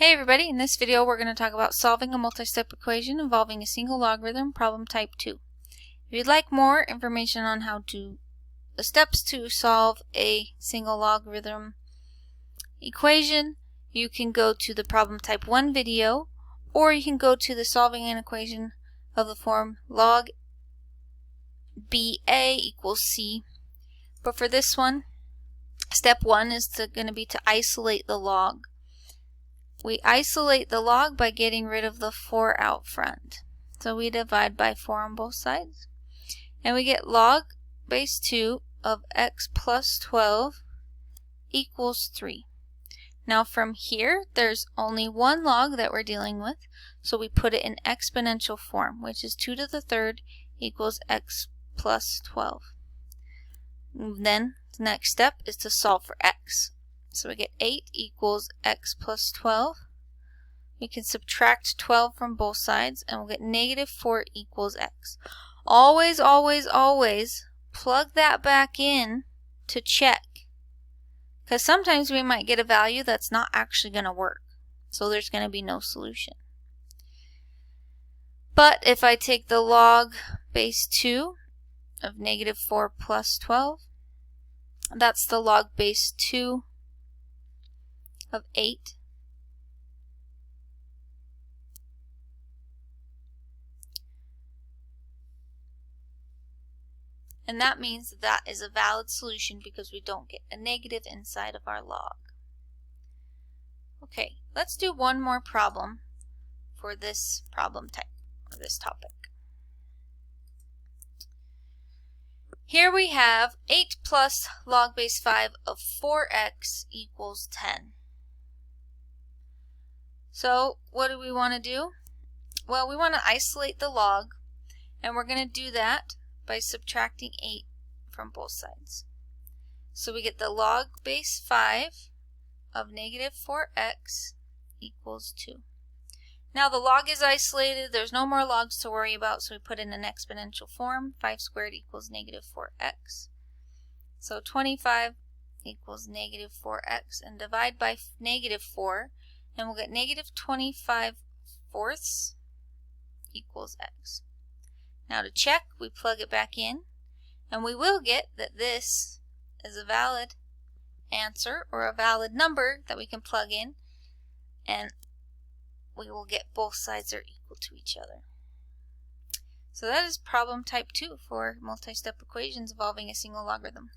Hey everybody, in this video we're going to talk about solving a multi-step equation involving a single logarithm, problem type 2. If you'd like more information on the steps to solve a single logarithm equation, you can go to the problem type 1 video, or you can go to the solving an equation of the form log BA equals C. But for this one, step 1 is going to be to isolate the log. We isolate the log by getting rid of the 4 out front. So we divide by 4 on both sides. And we get log base 2 of x plus 12 equals 3. Now from here, there's only one log that we're dealing with. So we put it in exponential form, which is 2 to the third equals x plus 12. Then the next step is to solve for x. So we get 8 equals x plus 12. We can subtract 12 from both sides and we'll get negative 4 equals x. Always, always, always plug that back in to check. Because sometimes we might get a value that's not actually going to work. So there's going to be no solution. But if I take the log base 2 of negative 4 plus 12, that's the log base 2 of 8. And that means that is a valid solution because we don't get a negative inside of our log. Okay, let's do one more problem for this problem type, or this topic. Here we have 8 plus log base 5 of 4x equals 10. So what do we want to do? Well, we want to isolate the log, and we're going to do that by subtracting 8 from both sides. So we get the log base 5 of negative 4x equals 2. Now the log is isolated, there's no more logs to worry about, so we put in an exponential form. 5 squared equals negative 4x. So 25 equals negative 4x, and divide by negative 4, and we'll get negative 25 fourths equals x. Now to check, we plug it back in, and we will get that this is a valid answer, or a valid number that we can plug in, and we will get both sides are equal to each other. So that is problem type 2 for multi-step equations involving a single logarithm.